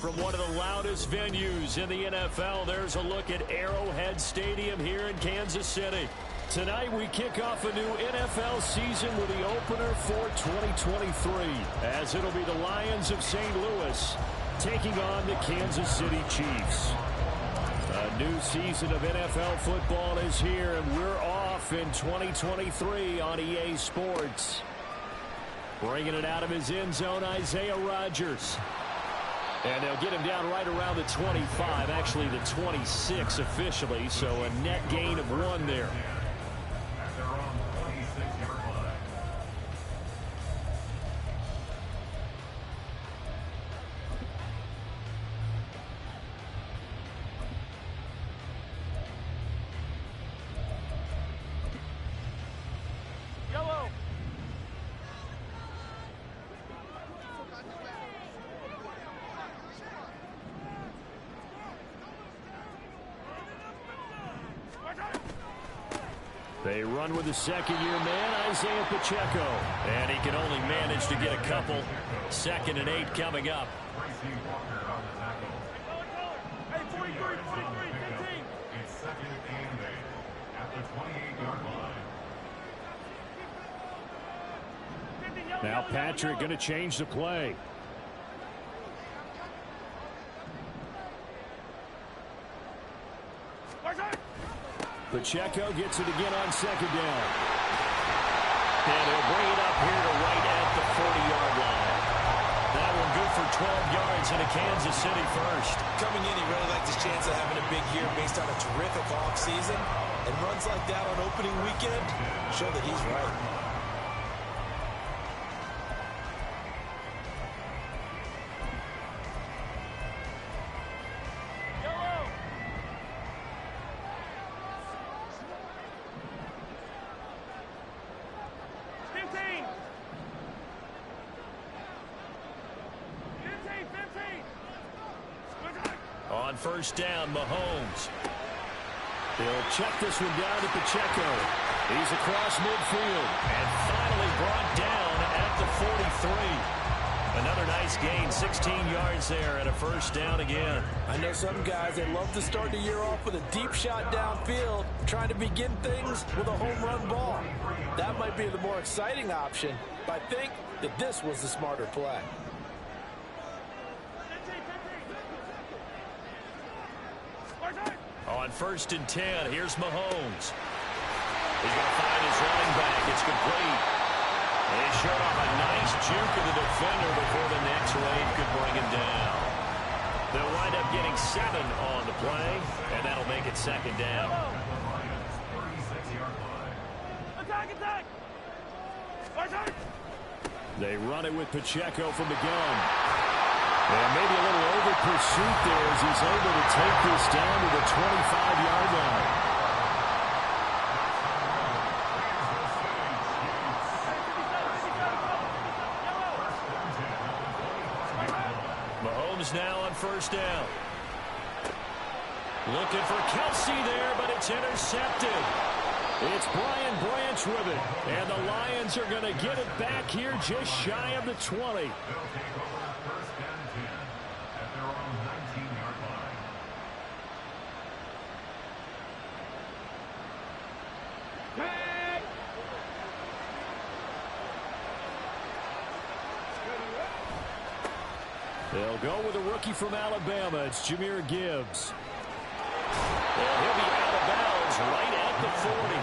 From one of the loudest venues in the NFL, there's a look at Arrowhead Stadium here in Kansas City. Tonight we kick off a new NFL season with the opener for 2023, as it'll be the Lions of St. Louis taking on the Kansas City Chiefs. A new season of NFL football is here, and we're off in 2023 on EA Sports. Bringing it out of his end zone, Isaiah Rodgers. And they'll get him down right around the 25, actually the 26 officially, so a net gain of 1 there. They run with the second-year man, Isaiah Pacheco. And he can only manage to get a couple. 2nd and 8 coming up. Hey, 43, 15. It's 2nd and 8 at the 28-yard line. Now Patrick going to change the play. Pacheco gets it again on 2nd down. And he'll bring it up here to right at the 40-yard line. That one good for 12 yards and a Kansas City first. Coming in, he really liked his chance of having a big year based on a terrific offseason. And runs like that on opening weekend show that he's right. On 1st down, Mahomes. He'll check this one down to Pacheco. He's across midfield and finally brought down at the 43. Another nice gain, 16 yards there and a 1st down again. I know some guys, they love to start the year off with a deep shot downfield, trying to begin things with a home run ball. That might be the more exciting option, but I think that this was the smarter play. On 1st and 10, here's Mahomes. He's going to find his running back. It's complete. And he showed off a nice juke of the defender before the next wave could bring him down. They'll wind up getting 7 on the play, and that'll make it 2nd down. Attack! They run it with Pacheco from the gun. And maybe a little over pursuit there as he's able to take this down to the 25-yard line. Mahomes now on 1st down. Looking for Kelsey there, but it's intercepted. It's Brian Branch with it. And the Lions are going to get it back here just shy of the 20. They'll go with a rookie from Alabama. It's Jahmyr Gibbs. And he'll be out of bounds right at the 40.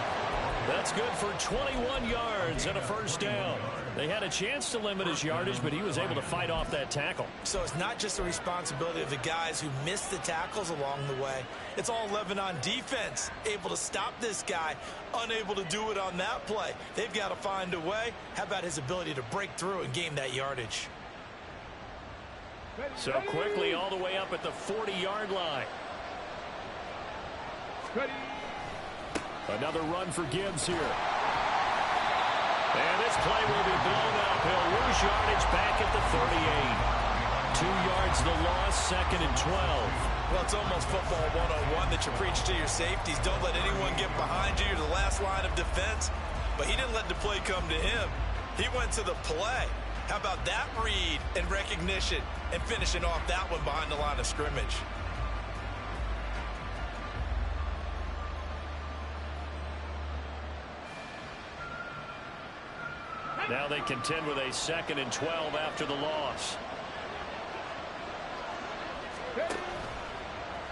That's good for 21 yards and a 1st down. They had a chance to limit his yardage, but he was able to fight off that tackle. So it's not just the responsibility of the guys who missed the tackles along the way. It's all 11 on defense, able to stop this guy, unable to do it on that play. They've got to find a way. How about his ability to break through and gain that yardage? So quickly all the way up at the 40-yard line. Another run for Gibbs here. And this play will be blown up. He'll lose yardage back at the 38. 2 yards the loss, 2nd and 12. Well, it's almost football 101 that you preach to your safeties. Don't let anyone get behind you. You're the last line of defense. But he didn't let the play come to him. He went to the play. How about that read and recognition and finishing off that one behind the line of scrimmage? Now they contend with a 2nd and 12 after the loss.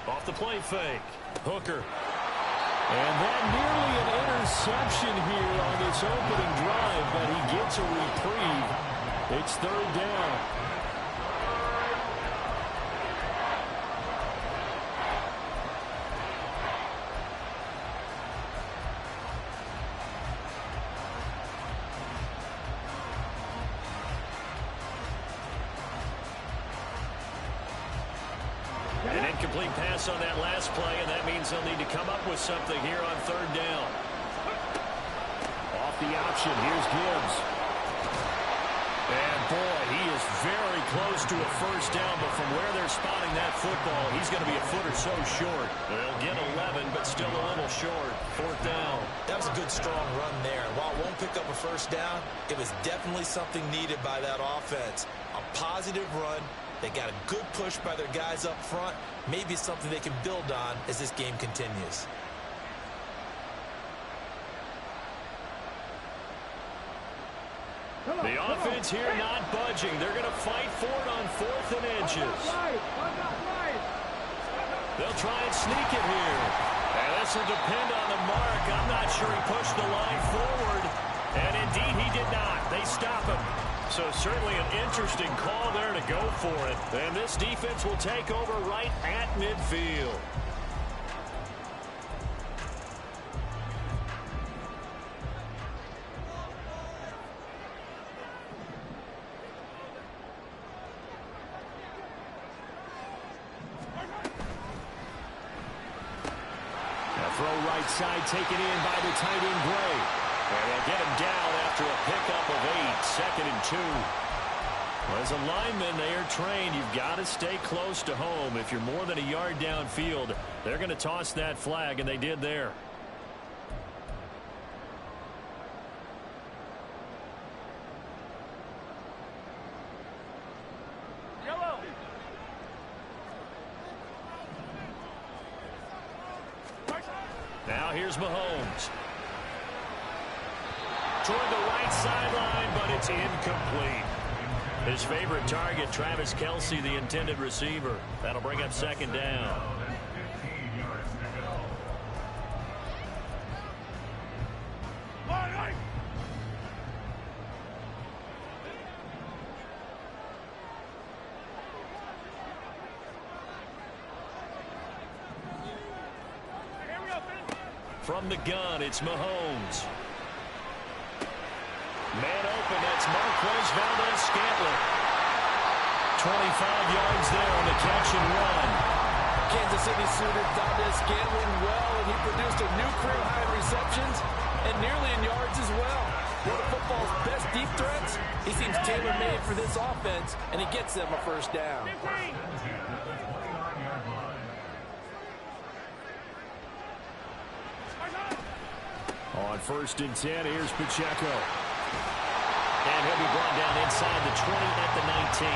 Off the play fake. Hooker. And that nearly an interception here on this opening drive, but he gets a reprieve. It's 3rd down. An incomplete pass on that last play, and that means they'll need to come up with something here on 3rd down. Off the option, here's Gibbs. And boy, he is very close to a 1st down, but from where they're spotting that football, he's going to be a foot or so short. They'll get 11, but still a little short. 4th down. That was a good, strong run there. While it won't pick up a 1st down, it was definitely something needed by that offense. A positive run. They got a good push by their guys up front. Maybe something they can build on as this game continues. The offense here not budging. They're going to fight for it on 4th and inches. They'll try and sneak it here. And this will depend on the mark. I'm not sure he pushed the line forward. And indeed he did not. They stop him. So certainly an interesting call there to go for it. And this defense will take over right at midfield. Throw right side taken in by the tight end Gray. And they'll get him down after a pickup of 8, 2nd and 2. Well, as a lineman, they are trained. You've got to stay close to home. If you're more than a yard downfield, they're going to toss that flag, and they did there. Yellow. Now here's Mahomes. Toward the right sideline, but it's incomplete. His favorite target, Travis Kelce, the intended receiver. That'll bring up 2nd down. From the gun, it's Mahomes. Man open, that's Marquez Valdes-Scantling. 25 yards there on the catch and run. Kansas City suited Valdes-Scantling well, and he produced a new career high in receptions and nearly in yards as well. One of football's best deep threats. He seems tailor-made for this offense, and he gets them a 1st down. 15. On 1st and 10, here's Pacheco. And he'll be brought down inside the 20 at the 19.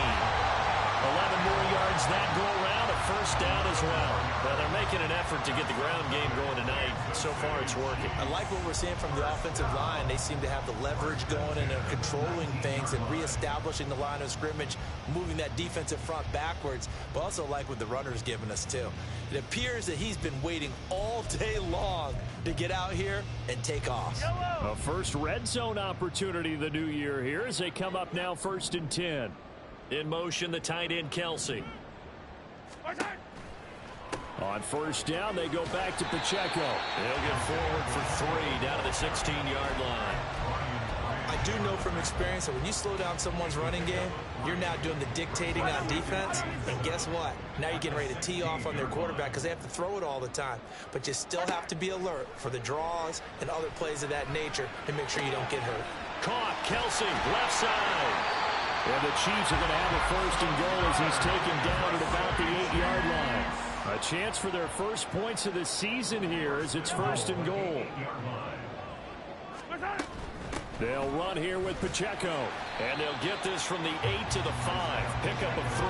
11 more yards that go around, a 1st down as well. Well, they're making an effort to get the ground game going tonight. So far, it's working. I like what we're seeing from the offensive line. They seem to have the leverage going and they're controlling things and reestablishing the line of scrimmage, moving that defensive front backwards, but also like what the runner's giving us, too. It appears that he's been waiting all day long to get out here and take off. A first red zone opportunity the new year here as they come up now 1st and 10. In motion, the tight end Kelce. On 1st down, they go back to Pacheco. He'll get forward for 3 down to the 16-yard line. I do know from experience that when you slow down someone's running game, you're now doing the dictating on defense. And guess what? Now you're getting ready to tee off on their quarterback because they have to throw it all the time. But you still have to be alert for the draws and other plays of that nature to make sure you don't get hurt. Caught, Kelce, left side. And the Chiefs are going to have a 1st and goal as he's taken down at about the 8-yard line. A chance for their first points of the season here as it's 1st and goal. They'll run here with Pacheco. And they'll get this from the 8 to the 5. Pickup of 3.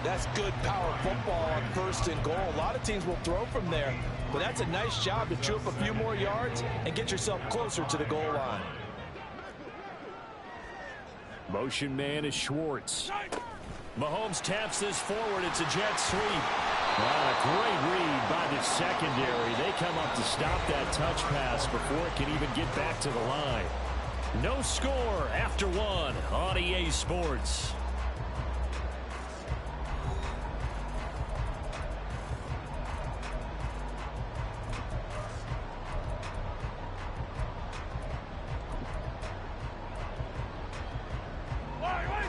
That's good power football on 1st and goal. A lot of teams will throw from there, but that's a nice job to chew up a few more yards and get yourself closer to the goal line. Motion man is Schwartz. Mahomes taps this forward. It's a jet sweep. A great read by the secondary. They come up to stop that touch pass before it can even get back to the line. No score after 1 on EA Sports.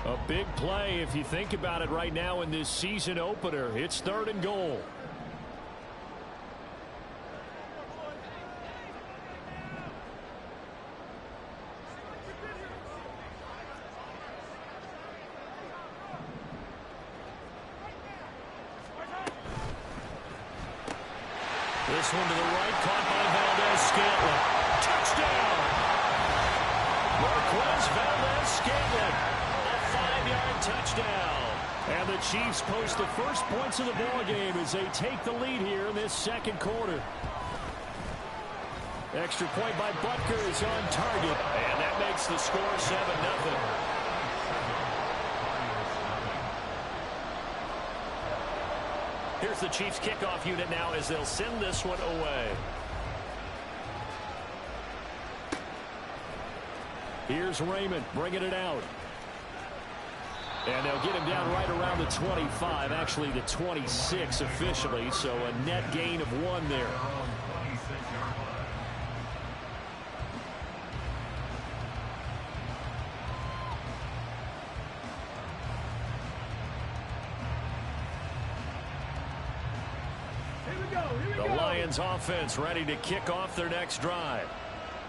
A big play if you think about it right now in this season opener. It's 3rd and goal. This one to the right, caught by Valdez-Scantling. Touchdown! Marquez Valdez-Scantling. Touchdown. And the Chiefs post the first points of the ball game as they take the lead here in this 2nd quarter. Extra point by Butker is on target, and that makes the score 7-0. Here's the Chiefs kickoff unit now as they'll send this one away. Here's Raymond bringing it out. And they'll get him down right around the 25, actually the 26 officially, so a net gain of 1 there. The Lions offense ready to kick off their next drive.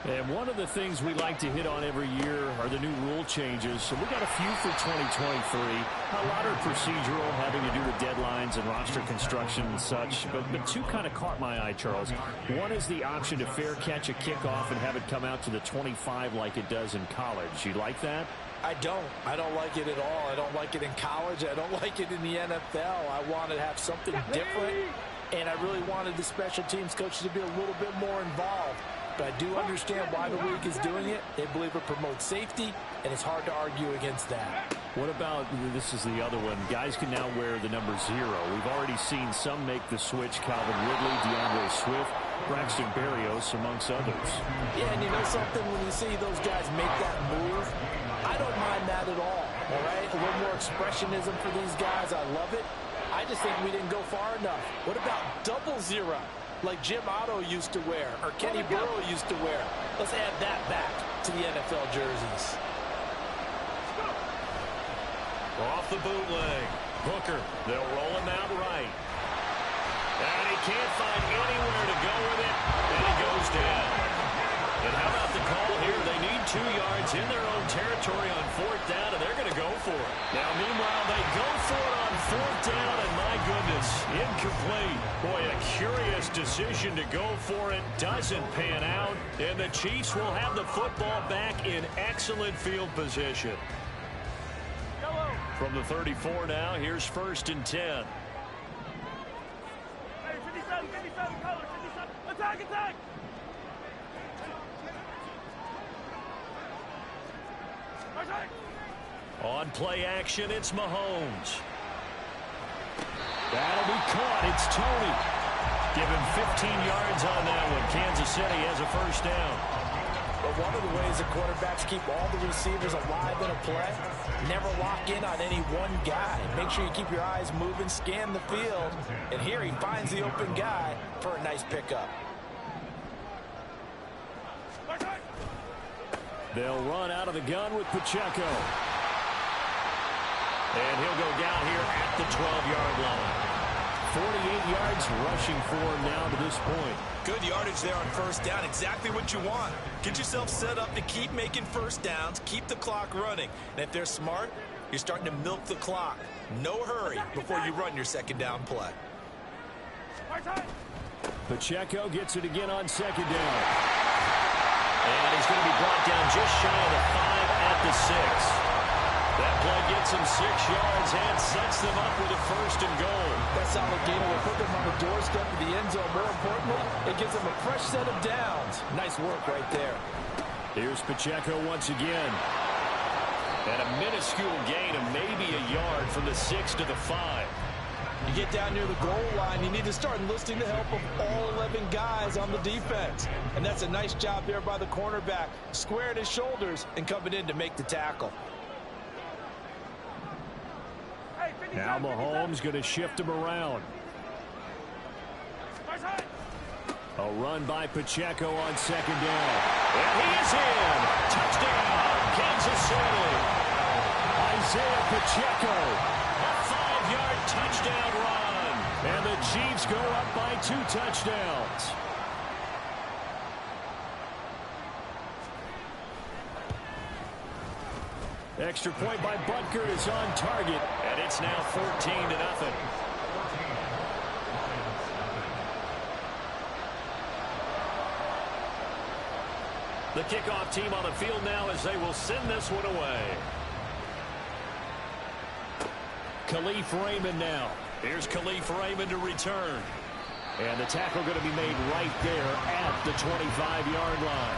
And one of the things we like to hit on every year are the new rule changes. So we got a few for 2023. A lot are procedural, having to do with deadlines and roster construction and such. But 2 kind of caught my eye, Charles. One is the option to fair catch a kickoff and have it come out to the 25 like it does in college. You like that? I don't like it at all. I don't like it in college. I don't like it in the NFL. I want to have something different. And I really wanted the special teams coaches to be a little bit more involved. But I do understand why the league is doing it. They believe it promotes safety, and it's hard to argue against that. What about, this is the other one, guys can now wear the number 0. We've already seen some make the switch. Calvin Ridley, DeAndre Swift, Braxton Berrios, amongst others. Yeah, and you know something? When you see those guys make that move, I don't mind that at all right? A little more expressionism for these guys. I love it. I just think we didn't go far enough. What about 00? Like Jim Otto used to wear, or Kenny Burrow used to wear. Let's add that back to the NFL jerseys. Off the bootleg. Hooker, they'll roll him out right. And he can't find anywhere to go with it, and he goes down. And how about the call here? They need 2 yards in their own territory on 4th down, and they're going to go for it. Now, meanwhile, they go for it on 4th down, and my goodness, incomplete. Boy, a curious decision to go for it. Doesn't pan out, and the Chiefs will have the football back in excellent field position. From the 34 now, here's 1st and 10. Hey, 57, color, 57. Attack! On play action, it's Mahomes. That'll be caught. It's Tony. Give him 15 yards on that one. Kansas City has a 1st down. But one of the ways that quarterbacks keep all the receivers alive in a play, never lock in on any one guy. Make sure you keep your eyes moving, scan the field, and here he finds the open guy for a nice pickup. They'll run out of the gun with Pacheco. And he'll go down here at the 12-yard line. 48 yards rushing for him now to this point. Good yardage there on 1st down. Exactly what you want. Get yourself set up to keep making 1st downs, keep the clock running. And if they're smart, you're starting to milk the clock. No hurry before you run your 2nd down play. Pacheco gets it again on 2nd down. And he's going to be brought down just shy of the 5 at the 6. That play gets him 6 yards and sets them up with a 1st and goal. That solid gain will put them on the doorstep of the end zone. More importantly, it gives them a fresh set of downs. Nice work right there. Here's Pacheco once again. And a minuscule gain of maybe a yard from the 6 to the 5. You get down near the goal line, you need to start enlisting the help of all 11 guys on the defense. And that's a nice job there by the cornerback, squaring his shoulders and coming in to make the tackle. Now Mahomes going to shift him around. A run by Pacheco on 2nd down. And he is in. Touchdown, Kansas City. Isaiah Pacheco. A 5-yard touchdown run. And the Chiefs go up by 2 touchdowns. Extra point by Butker is on target, and it's now 14-0. The kickoff team on the field now as they will send this one away. Khalif Raymond now. Here's Khalif Raymond to return. And the tackle going to be made right there at the 25-yard line.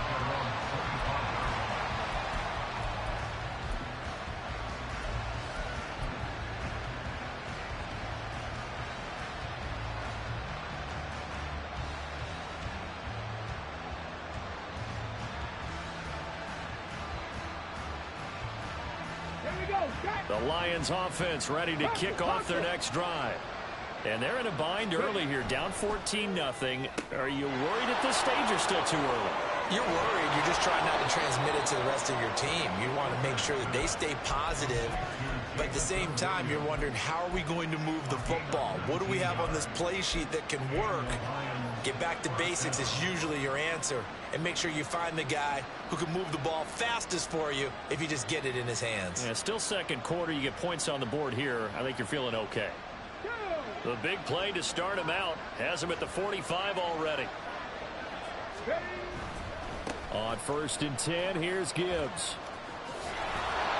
The Lions offense ready to kick off their next drive. And they're in a bind early here, down 14-0. Are you worried at this stage or still too early? You're worried. You're just trying not to transmit it to the rest of your team. You want to make sure that they stay positive. But at the same time, you're wondering, how are we going to move the football? What do we have on this play sheet that can work? Get back to basics is usually your answer. And make sure you find the guy who can move the ball fastest for you if you just get it in his hands. Yeah, still 2nd quarter. You get points on the board here. I think you're feeling okay. The big play to start him out. Has him at the 45 already. On 1st and 10, here's Gibbs.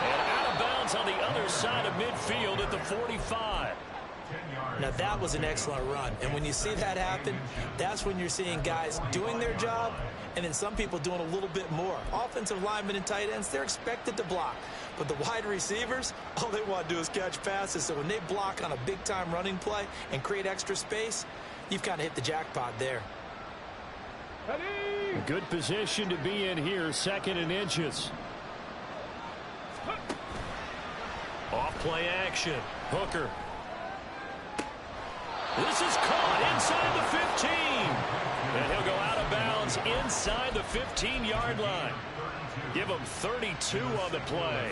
And out of bounds on the other side of midfield at the 45. Now, that was an excellent run. And when you see that happen, that's when you're seeing guys doing their job and then some people doing a little bit more. Offensive linemen and tight ends, they're expected to block. But the wide receivers, all they want to do is catch passes. So when they block on a big-time running play and create extra space, you've kind of hit the jackpot there. A good position to be in here, 2nd and inches. Off play action. Hooker. This is caught inside the 15. And he'll go out of bounds inside the 15-yard line. Give him 32 on the play.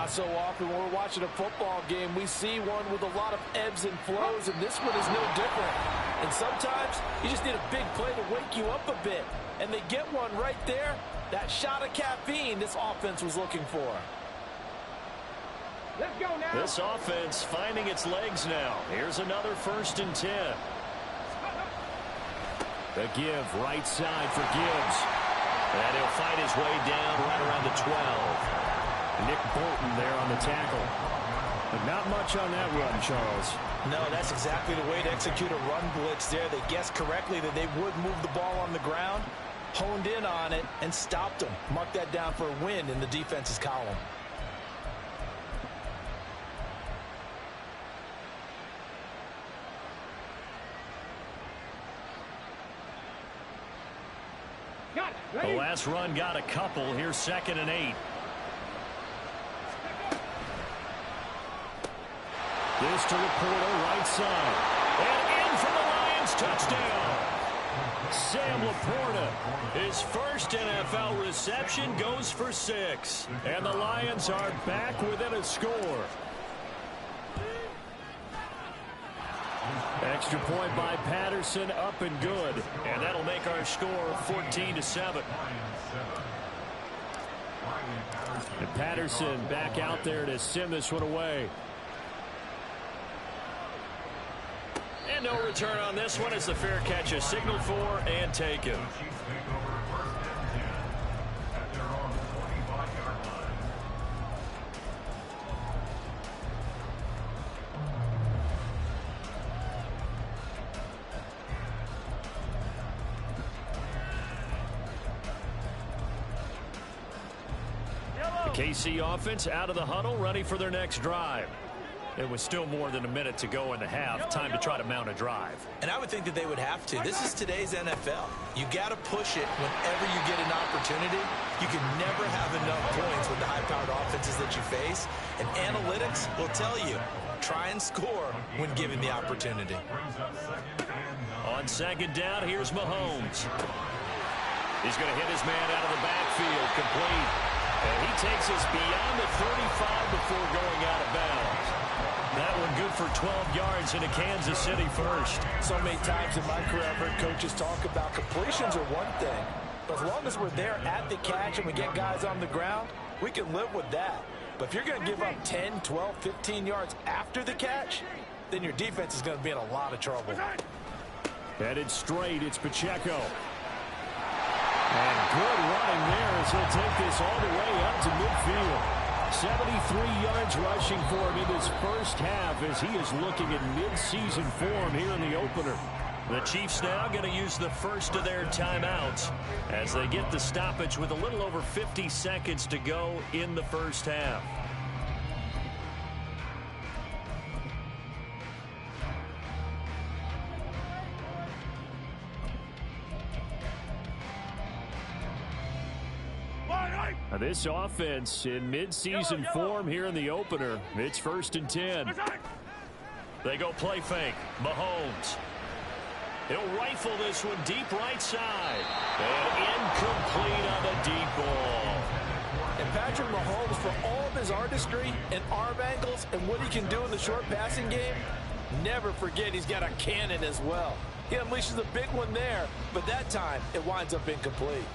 So often when we're watching a football game, we see one with a lot of ebbs and flows, and this one is no different. And sometimes you just need a big play to wake you up a bit. And they get one right there. That shot of caffeine this offense was looking for. Let's go now. This offense finding its legs now. Here's another 1st and 10. The give right side for Gibbs. And he'll fight his way down right around the 12. Nick Bolton there on the tackle. But not much on that run, Charles. No, that's exactly the way to execute a run blitz there. They guessed correctly that they would move the ball on the ground, honed in on it, and stopped them. Mark that down for a win in the defense's column. The last run got a couple. Here's 2nd and 8. This to Laporta, right side. And in for the Lions, touchdown. Sam Laporta, his first NFL reception, goes for 6. And the Lions are back within a score. Extra point by Patterson, up and good. And that'll make our score 14-7. And Patterson back out there to send this one away. And no return on this one as the fair catch is signaled for and taken. KC offense out of the huddle, ready for their next drive. It was still more than a minute to go in the half. Time to try to mount a drive. And I would think that they would have to. This is today's NFL. You got to push it whenever you get an opportunity. You can never have enough points with the high-powered offenses that you face. And analytics will tell you, try and score when given the opportunity. On second down, here's Mahomes. He's going to hit his man out of the backfield, complete. And he takes us beyond the 35 before going out of bounds. That one good for 12 yards into Kansas City first. So many times in my career, I've heard coaches talk about completions are one thing. But as long as we're there at the catch and we get guys on the ground, we can live with that. But if you're going to give up 10, 12, 15 yards after the catch, then your defense is going to be in a lot of trouble. Headed straight, it's Pacheco. And good running there as he'll take this all the way up to midfield. 73 yards rushing for him in this first half as he is looking at mid-season form here in the opener. The Chiefs now going to use the first of their timeouts as they get the stoppage with a little over 50 seconds to go in the first half. This offense in mid-season form here in the opener. It's 1st and 10. They go play fake. Mahomes. He'll rifle this one deep right side. And incomplete on the deep ball. And Patrick Mahomes, for all of his artistry and arm angles and what he can do in the short passing game, never forget he's got a cannon as well. He unleashes a big one there, but that time it winds up incomplete.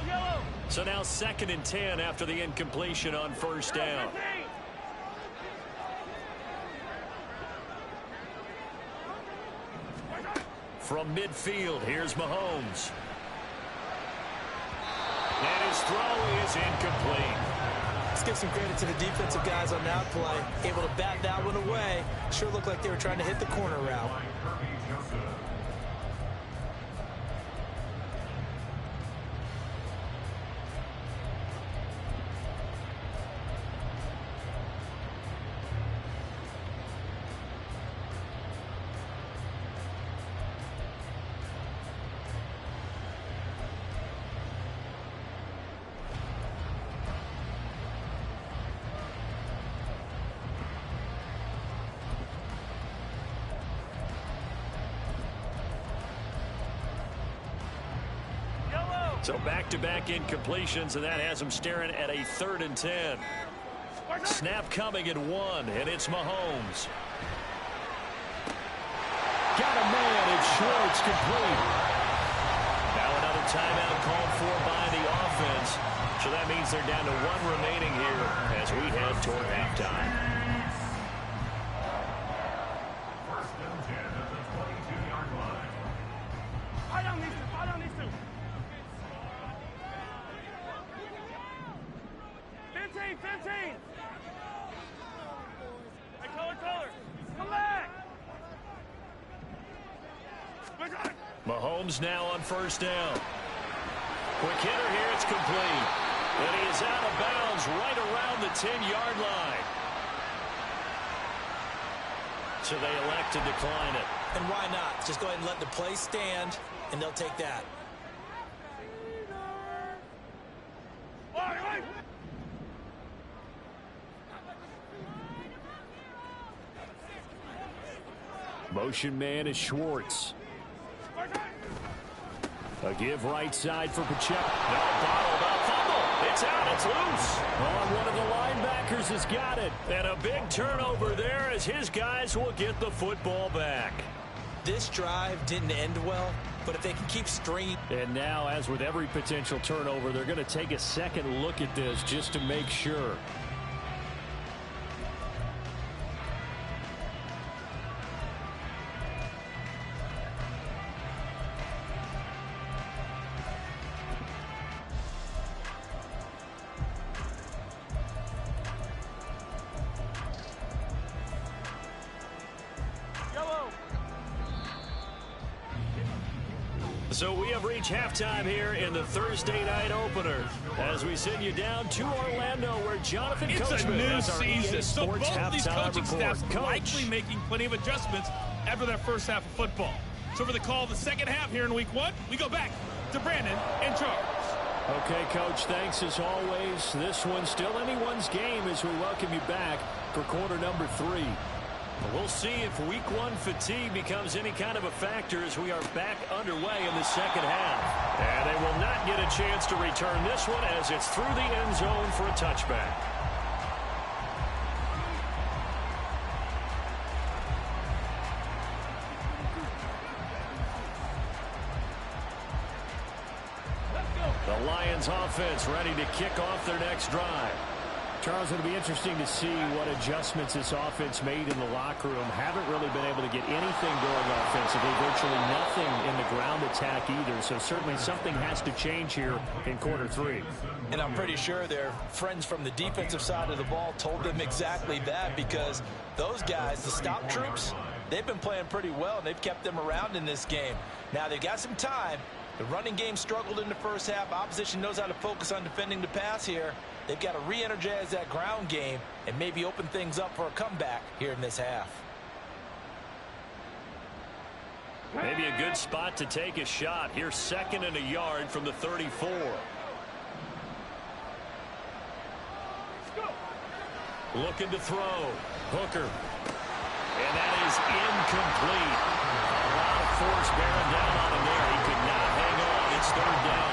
Yellow. So now 2nd and 10 after the incompletion on first down. From midfield, here's Mahomes. And his throw is incomplete. Let's give some credit to the defensive guys on that play. Able to bat that one away. Sure looked like they were trying to hit the corner route. So back-to-back incompletions, and that has him staring at a 3rd and 10. Snap coming at 1, and it's Mahomes. Got a man, it's Schwartz, complete. Now another timeout called for by the offense. So that means they're down to 1 remaining here as we head toward halftime. 1st and 10 at the 22-yard line. I don't need to. 15. Hey, color. Come back. Mahomes now on first down. Quick hitter here, it's complete. And he is out of bounds right around the 10-yard line. So they elect to decline it. And why not? Just go ahead and let the play stand, and they'll take that. Motion man is Schwartz. A give right side for Pacheco. No, bottled up fumble. It's out. It's loose. Oh, one of the linebackers has got it. And a big turnover there as his guys will get the football back. This drive didn't end well, but if they can keep stringing. And now, as with every potential turnover, they're going to take a second look at this just to make sure. So we have reached halftime here in the Thursday night opener as we send you down to Orlando where Jonathan Coachman has our EA So Sports both these halftime coaching report. staffs likely making plenty of adjustments after that first half of football. So for the call of the second half here in week 1, we go back to Brandon and Charles. Okay, Coach, thanks as always. This one's still anyone's game as we welcome you back for quarter number 3. We'll see if week 1 fatigue becomes any kind of a factor as we are back underway in the second half. And they will not get a chance to return this one as it's through the end zone for a touchback. The Lions offense ready to kick off their next drive. Charles, it'll be interesting to see what adjustments this offense made in the locker room. Haven't really been able to get anything going offensively, virtually nothing in the ground attack either. So certainly something has to change here in quarter 3. And I'm pretty sure their friends from the defensive side of the ball told them exactly that, because those guys, the stop troops, they've been playing pretty well, and they've kept them around in this game. Now they've got some time. The running game struggled in the first half. Opposition knows how to focus on defending the pass here. They've got to re-energize that ground game and maybe open things up for a comeback here in this half. Maybe a good spot to take a shot. Here's 2nd and a yard from the 34. Looking to throw. Hooker. And that is incomplete. A lot of force bearing down on him there. He could not hang on. It's 3rd down.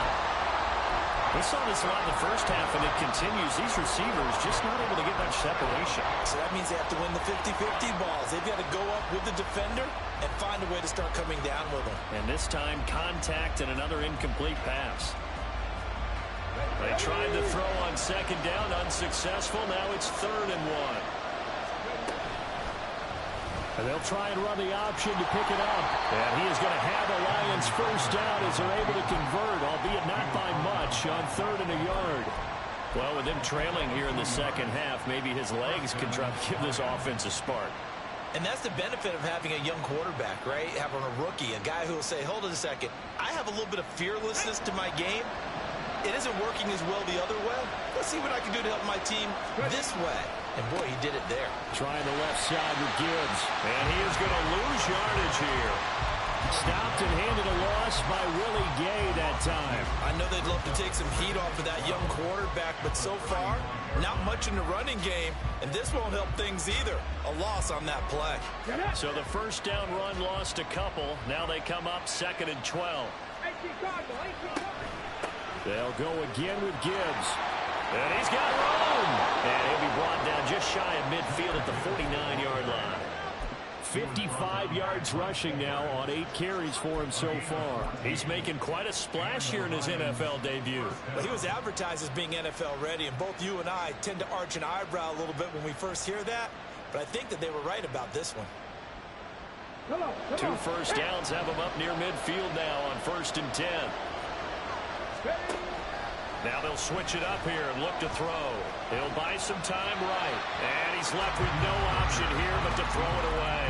We saw this a lot in the first half, and it continues. These receivers just not able to get much separation. So that means they have to win the 50-50 balls. They've got to go up with the defender and find a way to start coming down with them. And this time, contact and another incomplete pass. They tried to throw on 2nd down, unsuccessful. Now it's 3rd and 1. And they'll try and run the option to pick it up. And he is going to have the Lions first down as they're able to convert, albeit not by much, on 3rd and a yard. Well, with them trailing here in the second half, maybe his legs can try to give this offense a spark. And that's the benefit of having a young quarterback, right? Having a rookie, a guy who will say, hold it a second, I have a little bit of fearlessness to my game. It isn't working as well the other way. Let's see what I can do to help my team this way. And, boy, he did it there. Trying the left side with Gibbs. And he is going to lose yardage here. Stopped and handed a loss by Willie Gay that time. I know they'd love to take some heat off of that young quarterback, but so far, not much in the running game, and this won't help things either. A loss on that play. So the first down run lost a couple. Now they come up 2nd and 12. They'll go again with Gibbs. And he's got room. And he'll be brought down just shy of midfield at the 49-yard line. 55 yards rushing now on 8 carries for him so far. He's making quite a splash here in his NFL debut. Well, he was advertised as being NFL ready, and both you and I tend to arch an eyebrow a little bit when we first hear that, but I think that they were right about this one. 2 first downs have him up near midfield now on 1st and 10. Now they'll switch it up here and look to throw. He'll buy some time right. And he's left with no option here but to throw it away.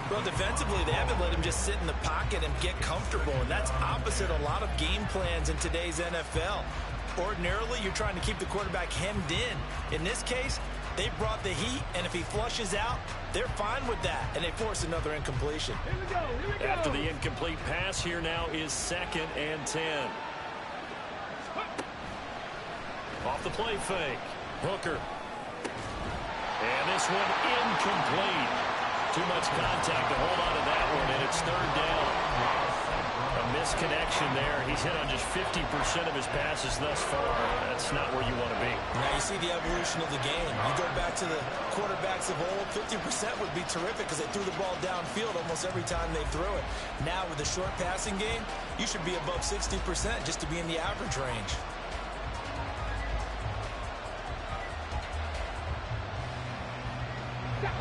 Well, defensively, they haven't let him just sit in the pocket and get comfortable, and that's opposite a lot of game plans in today's NFL. Ordinarily, you're trying to keep the quarterback hemmed in. In this case, they brought the heat, and if he flushes out, they're fine with that, and they force another incompletion. Here we go. After the incomplete pass, here now is 2nd and 10. Off the play fake. Hooker. And this one incomplete. Too much contact to hold on to that one, and it's 3rd down. A misconnection there. He's hit on just 50% of his passes thus far. That's not where you want to be. Now you see the evolution of the game. You go back to the quarterbacks of old, 50% would be terrific because they threw the ball downfield almost every time they threw it. Now with the short passing game, you should be above 60% just to be in the average range.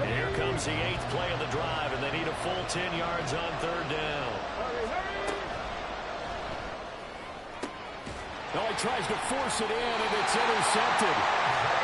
And here comes the 8th play of the drive, and they need a full 10 yards on 3rd down. Oh, he tries to force it in, and it's intercepted.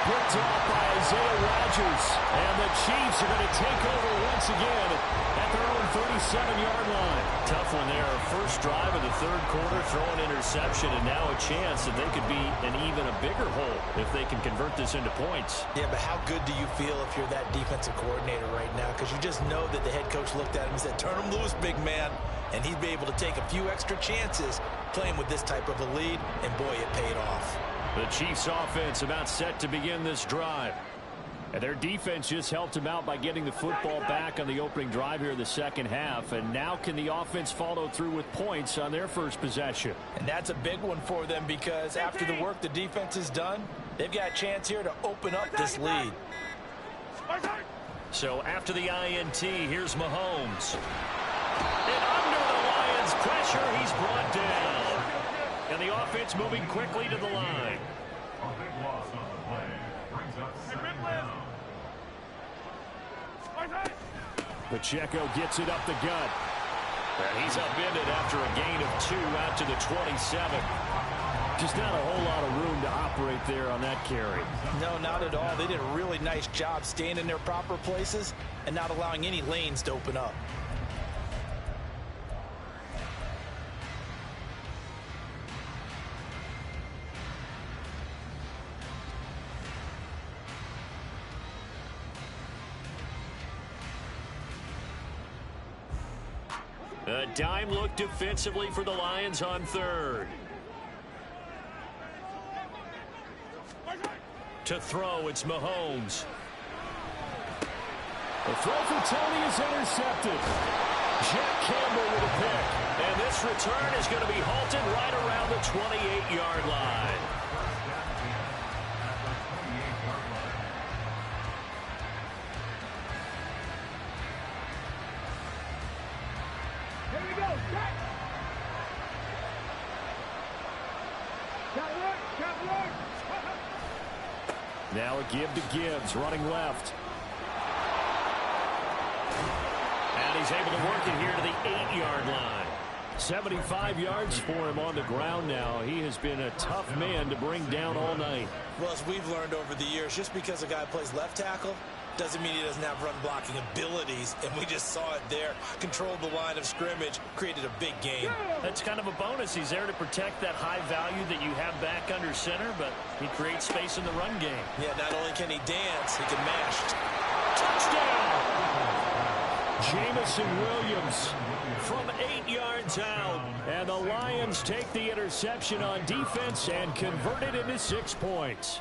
Picked off by Isaiah Rodgers. And the Chiefs are going to take over once again at their own 37-yard line. Tough one there. First drive of the third quarter, throw an interception, and now a chance that they could be in even a bigger hole if they can convert this into points. Yeah, but how good do you feel if you're that defensive coordinator right now? Because you just know that the head coach looked at him and said, turn him loose, big man. And he'd be able to take a few extra chances playing with this type of a lead, and boy, it paid off. The Chiefs offense about set to begin this drive. And their defense just helped them out by getting the football back on the opening drive here in the second half. And now can the offense follow through with points on their first possession? And that's a big one for them because after the work the defense has done, they've got a chance here to open up this lead. So after the INT, here's Mahomes. And under the Lions' pressure, he's brought down. And the offense moving quickly to the line. A big loss on the play. Brings up second down. Pacheco gets it up the gut. And he's upended after a gain of 2 out to the 27. Just not a whole lot of room to operate there on that carry. No, not at all. They did a really nice job staying in their proper places and not allowing any lanes to open up. A dime look defensively for the Lions on third. To throw, it's Mahomes. The throw for Tony is intercepted. Jack Campbell with a pick. And this return is going to be halted right around the 28-yard line. Now a give to Gibbs, running left. And he's able to work it here to the 8-yard line. 75 yards for him on the ground now. He has been a tough man to bring down all night. Well, as we've learned over the years, just because a guy plays left tackle doesn't mean he doesn't have run blocking abilities, and we just saw it there. Controlled the line of scrimmage, created a big gain. That's kind of a bonus. He's there to protect that high value that you have back under center, but he creates space in the run game. Yeah, not only can he dance, he can mash. Touchdown! Jamison Williams from 8 yards out. And the Lions take the interception on defense and convert it into 6 points.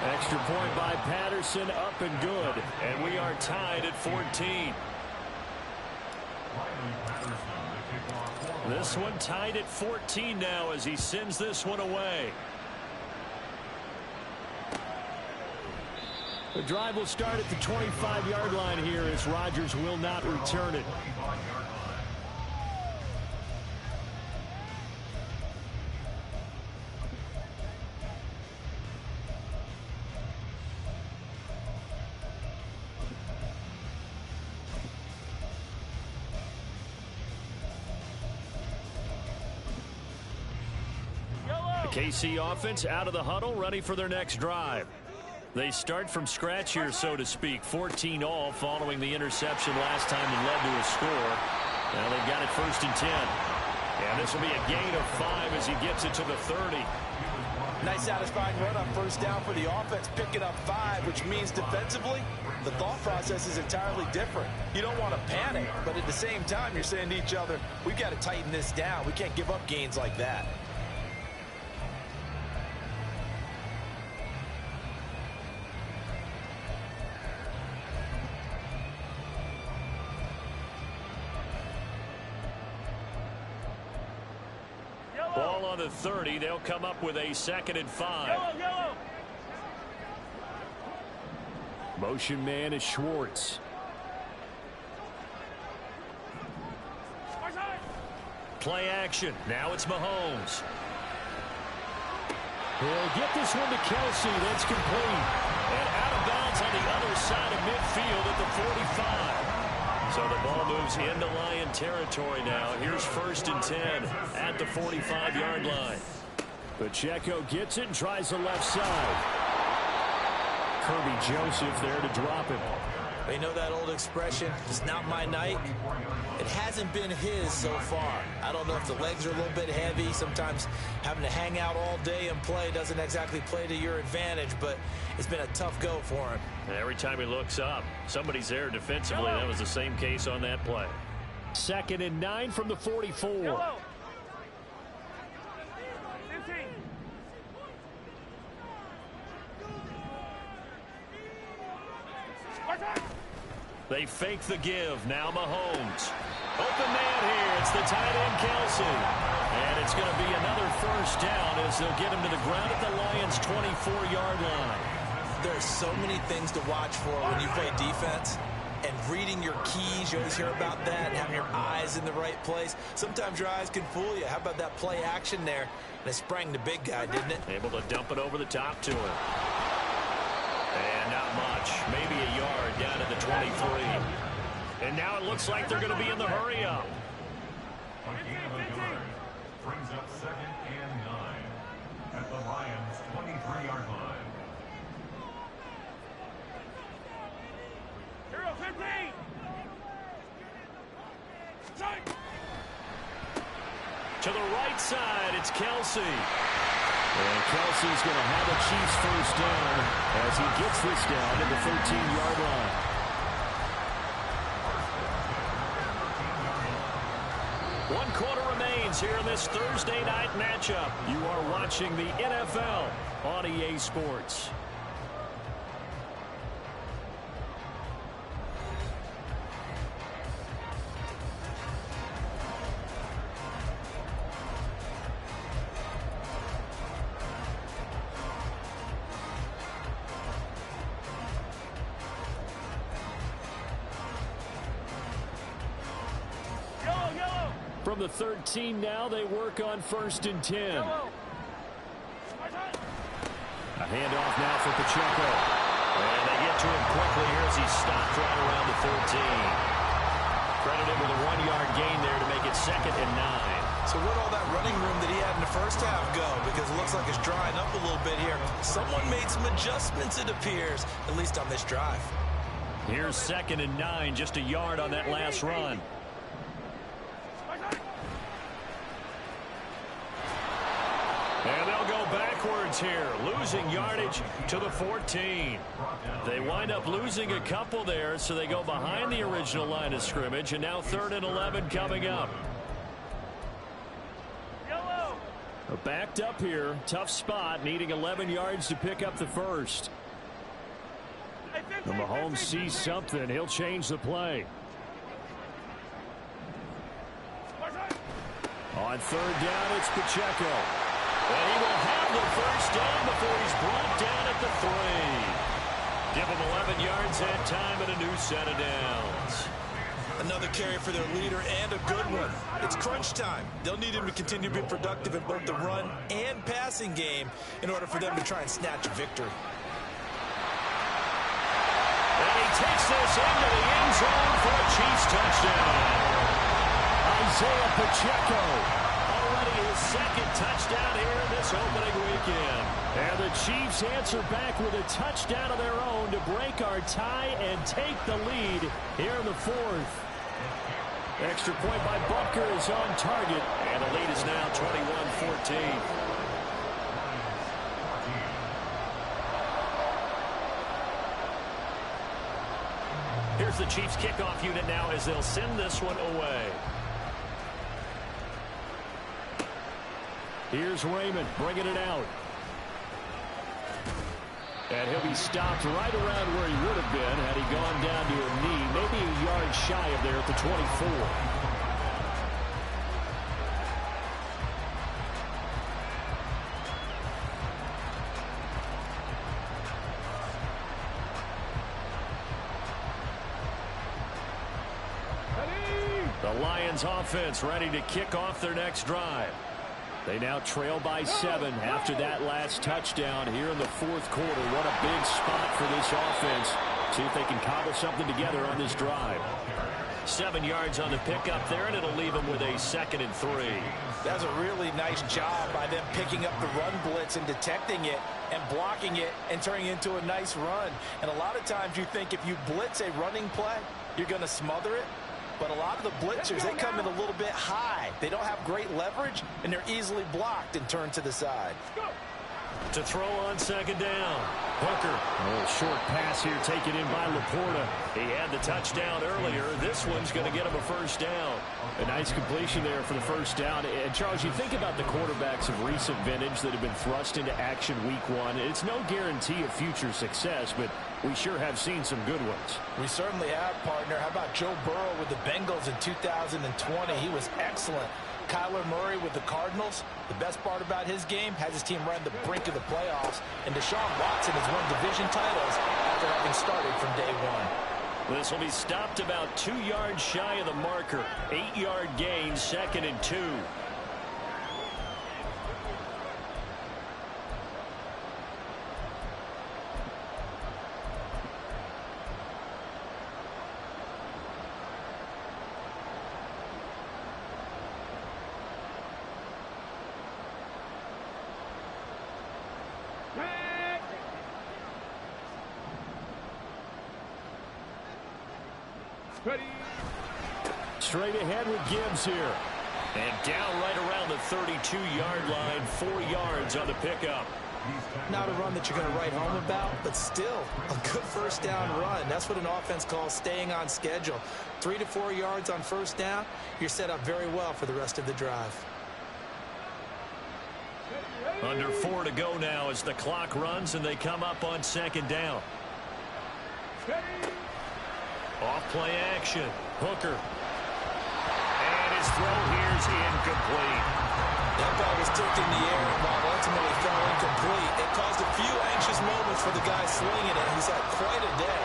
Extra point by Patterson, up and good. And we are tied at 14. This one tied at 14 now as he sends this one away. The drive will start at the 25-yard line here as Rodgers will not return it. KC offense out of the huddle, ready for their next drive. They start from scratch here, so to speak. 14 all following the interception last time that led to a score. Now they've got it 1st and 10. And this will be a gain of 5 as he gets it to the 30. Nice satisfying run on first down for the offense, picking up 5, which means defensively, the thought process is entirely different. You don't want to panic, but at the same time, you're saying to each other, we've got to tighten this down. We can't give up gains like that. Ball on the 30. They'll come up with a 2nd and 5. Yellow. Motion man is Schwartz. Play action. Now it's Mahomes. He'll get this one to Kelsey. That's complete. And out of bounds on the other side of midfield at the 45. So the ball moves into Lion territory now. Here's 1st and 10 at the 45-yard line. Pacheco gets it and tries the left side. Kirby Joseph there to drop him. You know that old expression, it's not my night? It hasn't been his so far. I don't know if the legs are a little bit heavy. Sometimes having to hang out all day and play doesn't exactly play to your advantage, but it's been a tough go for him. And every time he looks up, somebody's there defensively. That was the same case on that play. 2nd and 9 from the 44. They fake the give. Now Mahomes. Open man here. It's the tight end, Kelsey. And it's going to be another first down as they'll get him to the ground at the Lions' 24-yard line. There's so many things to watch for when you play defense. And reading your keys, you always hear about that, and having your eyes in the right place. Sometimes your eyes can fool you. How about that play action there? And it sprang the big guy, didn't it? Able to dump it over the top to him. And not much. Maybe a yard down at the 23. And now it looks like they're going to be in the hurry-up. A gain of a yard brings up 2nd and 9 at the Lions' 23-yard line. To the right side, it's Kelsey. And Kelsey's going to have a Chiefs first down as he gets this down to the 13-yard line. One quarter remains here in this Thursday night matchup. You are watching the NFL on EA Sports. From the 13 now, they work on 1st and 10. A handoff now for Pacheco. And they get to him quickly here as he stopped right around the 13. Credited with a 1-yard gain there to make it 2nd and 9. So where'd all that running room that he had in the first half go? Because it looks like it's drying up a little bit here. Someone made some adjustments, it appears, at least on this drive. Here's 2nd and 9, just a yard on that last run. And they'll go backwards here, losing yardage to the 14. They wind up losing a couple there, so they go behind the original line of scrimmage, and now 3rd and 11 coming up. Backed up here, tough spot, needing 11 yards to pick up the first. And Mahomes sees something, he'll change the play. On 3rd down, it's Pacheco. And he will have the first down before he's brought down at the 3. Give him 11 yards that time and a new set of downs. Another carry for their leader and a good one. It's crunch time. They'll need him to continue to be productive in both the run and passing game in order for them to try and snatch a victory. And he takes this into the end zone for a Chiefs touchdown. Isaiah Pacheco. Already his 2nd touchdown here in this opening weekend. And the Chiefs answer back with a touchdown of their own to break our tie and take the lead here in the 4th. Extra point by Butker is on target, and the lead is now 21-14. Here's the Chiefs kickoff unit now as they'll send this one away. Here's Raymond bringing it out. And he'll be stopped right around where he would have been had he gone down to a knee, maybe a yard shy of there at the 24. The Lions offense ready to kick off their next drive. They now trail by 7 after that last touchdown here in the 4th quarter. What a big spot for this offense. See if they can cobble something together on this drive. 7 yards on the pickup there, and it'll leave him with a 2nd and 3. That's a really nice job by them picking up the run blitz and detecting it and blocking it and turning it into a nice run. And a lot of times you think if you blitz a running play, you're going to smother it. But a lot of the blitzers, they come in a little bit high. They don't have great leverage, and they're easily blocked and turned to the side. To throw on 2nd down. Hooker. A little short pass here taken in by Laporta. He had the touchdown earlier. This one's going to get him a 1st down. A nice completion there for the 1st down. And, Charles, you think about the quarterbacks of recent vintage that have been thrust into action week 1. It's no guarantee of future success, but we sure have seen some good ones. We certainly have, partner. How about Joe Burrow with the Bengals in 2020? He was excellent. Kyler Murray with the Cardinals. The best part about his game has his team run the brink of the playoffs. And Deshaun Watson has won division titles after having started from day 1. This will be stopped about 2 yards shy of the marker. 8-yard gain, 2nd and 2. Straight ahead with Gibbs here. And down right around the 32-yard line, 4 yards on the pickup. Not a run that you're going to write home about, but still a good 1st down run. That's what an offense calls staying on schedule. 3 to 4 yards on 1st down, you're set up very well for the rest of the drive. Under 4 to go now as the clock runs and they come up on 2nd down. Off play action. Hooker. And his throw here's incomplete. That ball was tipped in the air and ball ultimately fell incomplete. It caused a few anxious moments for the guy slinging it. He's had quite a day.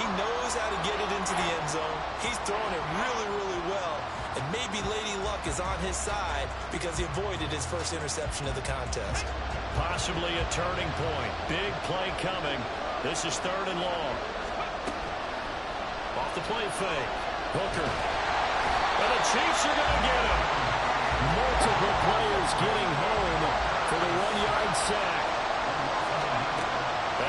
He knows how to get it into the end zone. He's throwing it really, really well. And maybe Lady Luck is on his side because he avoided his first interception of the contest. Possibly a turning point. Big play coming. This is 3rd and long. Off the play fake. Hooker. And the Chiefs are going to get him. Multiple players getting home for the 1-yard sack.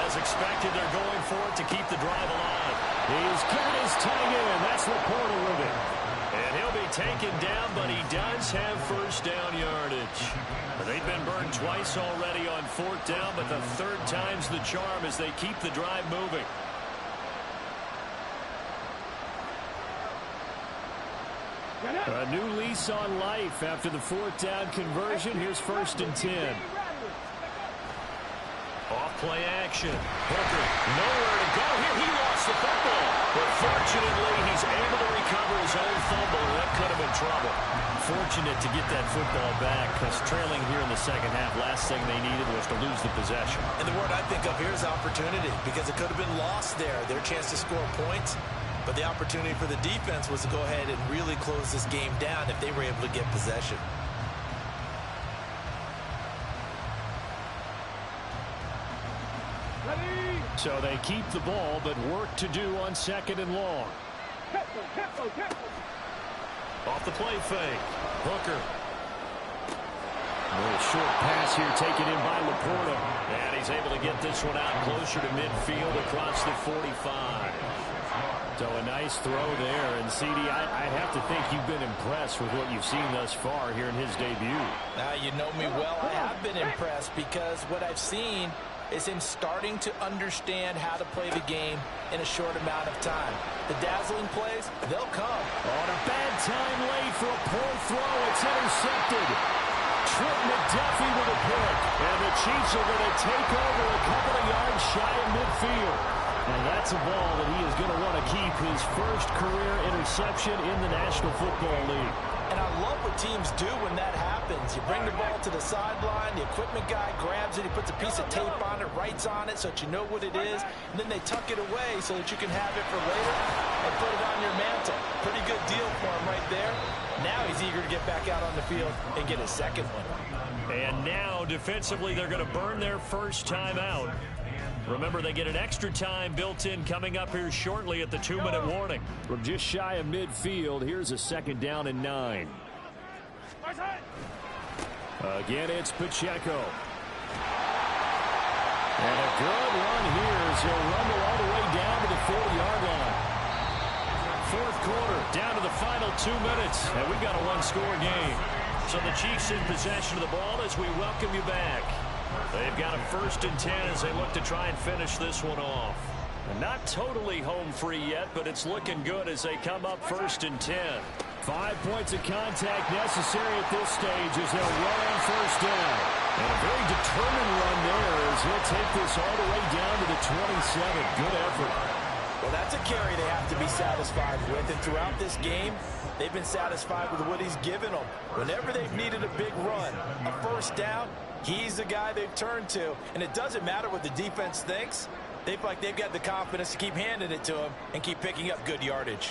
As expected, they're going for it to keep the drive alive. He's got his tight end. That's Laporta with it. And he'll be taken down, but he does have 1st down yardage. They've been burned twice already on 4th down, but the 3rd time's the charm as they keep the drive moving. A new lease on life after the 4th down conversion. Here's 1st and 10. Off play action. Hooker, nowhere to go here. He lost the football. But fortunately, he's able to recover his own fumble. That could have been trouble. Fortunate to get that football back because trailing here in the 2nd half, last thing they needed was to lose the possession. And the word I think of here is opportunity because it could have been lost there. Their chance to score points. But the opportunity for the defense was to go ahead and really close this game down if they were able to get possession. So they keep the ball, but work to do on 2nd and long. Off the play fake. Hooker. A little short pass here taken in by Laporta. And he's able to get this one out closer to midfield across the 45. So a nice throw there. And, CD, I'd have to think you've been impressed with what you've seen thus far here in his debut. Now, you know me well. I have been impressed because what I've seen is him starting to understand how to play the game in a short amount of time. The dazzling plays, they'll come. On a bad time late for a poor throw. It's intercepted. Trent McDuffie with a pick. And the Chiefs are going to take over a couple of yards shy of midfield. And that's a ball that he is going to want to keep, his first career interception in the National Football League. And I love what teams do when that happens. You bring the ball to the sideline, the equipment guy grabs it, he puts a piece of tape on it, writes on it so that you know what it is, and then they tuck it away so that you can have it for later and put it on your mantle. Pretty good deal for him right there. Now he's eager to get back out on the field and get his 2nd one. And now, defensively, they're going to burn their first time out. Remember, they get an extra time built in coming up here shortly at the 2-minute warning. From just shy of midfield, here's a 2nd down and 9. Again, it's Pacheco. And a good run here as he'll rumble all the way down to the 40-yard line. 4th quarter, down to the final 2 minutes, and we've got a 1-score game. So the Chiefs in possession of the ball as we welcome you back. They've got a 1st and 10 as they look to try and finish this one off. And not totally home free yet, but it's looking good as they come up 1st and 10. 5 points of contact necessary at this stage as they'll run on 1st down. And a very determined run there as he'll take this all the way down to the 27. Good effort. Well, that's a carry they have to be satisfied with. And throughout this game, they've been satisfied with what he's given them. Whenever they've needed a big run, a 1st down, he's the guy they've turned to. And it doesn't matter what the defense thinks. They feel like they've got the confidence to keep handing it to him and keep picking up good yardage.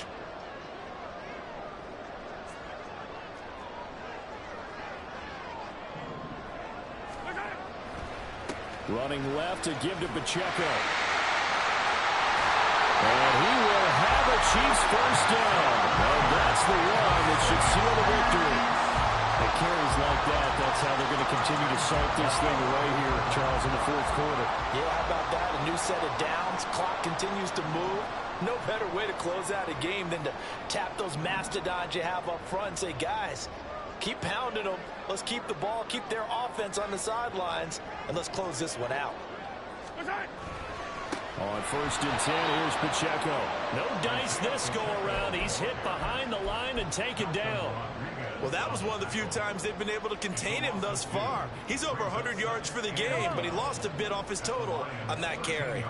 Running left to give to Pacheco. And he will have a Chiefs 1st down. And that's the one that should seal the victory. The carries like that, that's how they're going to continue to salt this thing away here, Charles, in the 4th quarter. Yeah, how about that? A new set of downs. Clock continues to move. No better way to close out a game than to tap those mastodons you have up front and say, guys, keep pounding them. Let's keep the ball, keep their offense on the sidelines, and let's close this one out. On 1st and 10, here's Pacheco. No dice this go-around. He's hit behind the line and taken down. Well, that was one of the few times they've been able to contain him thus far. He's over 100 yards for the game, but he lost a bit off his total on that carry.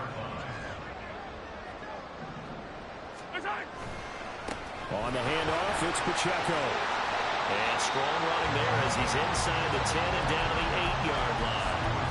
On the handoff, it's Pacheco. And strong running there as he's inside the 10 and down to the 8-yard line.